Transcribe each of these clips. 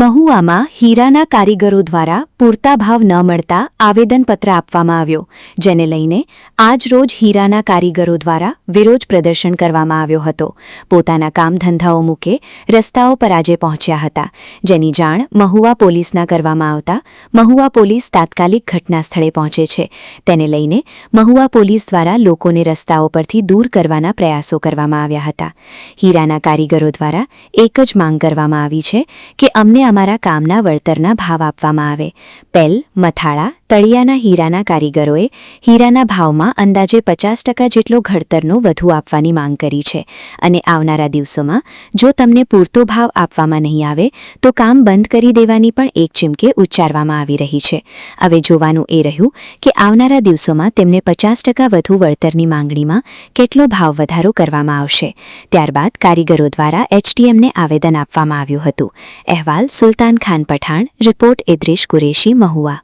મહુવામાં હીરાના કારીગરો દ્વારા પૂરતા ભાવ ન મળતા આવેદનપત્ર આપવામાં આવ્યો, જેને લઈને આજરોજ હીરાના કારીગરો દ્વારા વિરોધ પ્રદર્શન કરવામાં આવ્યો હતો. પોતાના કામ ધંધાઓ મૂકે રસ્તાઓ પર આજે પહોંચ્યા હતા, જેની જાણ મહુવા પોલીસના કરવામાં આવતા મહુવા પોલીસ તાત્કાલિક ઘટના સ્થળે પહોંચે છે. તેને લઈને મહુવા પોલીસ દ્વારા લોકોને રસ્તાઓ પરથી દૂર કરવાના પ્રયાસો કરવામાં આવ્યા હતા. હીરાના કારીગરો દ્વારા એક જ માંગ કરવામાં આવી છે કે અમને અમારા કામના વળતરના ભાવ આપવામાં આવે. પેલ, મથાળા, તળિયાના હીરાના કારીગરોએ હીરાના ભાવમાં અંદાજે 50% જેટલો ઘડતરનો વધુ આપવાની માંગ કરી છે અને આવનારા દિવસોમાં જો તમને પૂરતો ભાવ આપવામાં નહીં આવે તો કામ બંધ કરી દેવાની પણ એક ચીમકે ઉચ્ચારવામાં આવી રહી છે. હવે જોવાનું એ રહ્યું કે આવનારા દિવસોમાં તેમને 50% વધુ વળતરની માંગણીમાં કેટલો ભાવ વધારો કરવામાં આવશે. ત્યારબાદ કારીગરો દ્વારા એચટીએમને આવેદન આપવામાં આવ્યું હતું. અહેવાલ સુલતાન ખાન પઠાણ, રિપોર્ટ ઇદ્રીશ કુરેશી, મહુવા.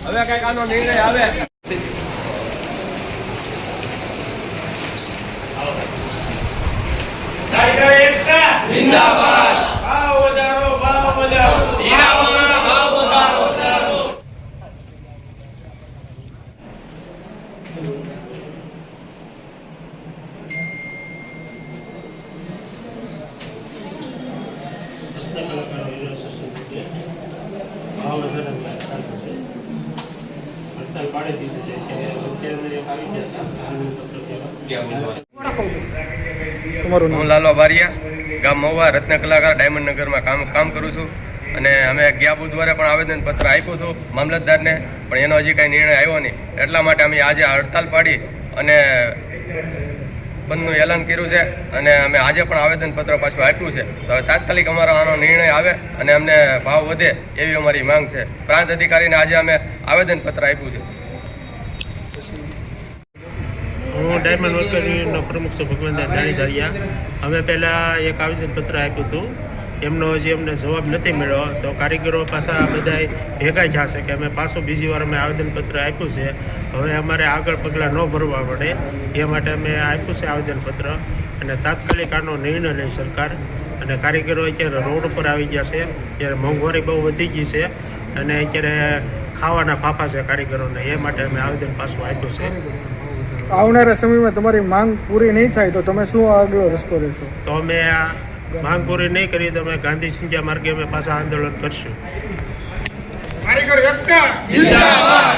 હવે કઈક આનો નિર્ણય આવે. ટાઈગર એકતા જિંદાબાદ. ભાવ વધારો, ભાવ વધારો. હીરામાં ભાવ વધારો, વધારો. હું લાલો બારિયા, ગામ મહુવા, રત્ન કલાકાર, ડાયમંડ નગરમાં કામ કરું છું અને અમે ગયા બુધવારે પણ આવેદનપત્ર આપ્યું હતું મામલતદારને, પણ એનો હજી કાંઈ નિર્ણય આવ્યો નહીં. એટલા માટે અમે આજે હડતાલ પાડી અને બંધનું એલાન કર્યું છે અને અમે આજે પણ આવેદનપત્ર પાછું આપ્યું છે. તો તાત્કાલિક અમારો આનો નિર્ણય આવે અને અમને ભાવ વધે એવી અમારી માંગ છે. પ્રાંત અધિકારીને આજે અમે આવેદનપત્ર આપ્યું છે. હું ડાયમંડ વર્કરનો પ્રમુખ છું, ભગવાનદાસ જાણીધારિયા. અમે પહેલાં એક આવેદનપત્ર આપ્યું હતું, એમનો હજી અમને જવાબ નથી મળ્યો. તો કારીગરો પાછા બધા ભેગા થશે કે અમે પાછું બીજી વાર અમે આવેદનપત્ર આપ્યું છે. હવે અમારે આગળ પગલાં ન ભરવા પડે એ માટે અમે આપ્યું છે આવેદનપત્ર અને તાત્કાલિક આનો નિર્ણય લે સરકાર. અને કારીગરો અત્યારે રોડ ઉપર આવી ગયા છે, ત્યારે મોંઘવારી બહુ વધી ગઈ છે અને અત્યારે ખાવાના ફાફા છે કારીગરોને, એ માટે અમે આવેદન પાછું આપ્યું છે. આવનારા સમયમાં તમારી માંગ પૂરી નહીં થાય તો તમે શું આગળ રસ્તો રહેશો? તો અમે આ માંગ પૂરી નહીં કરીએ તો અમે ગાંધી સિંચા માર્ગે અમે પાછા આંદોલન કરશું. કારીગર એકતા જિંદાબાદ.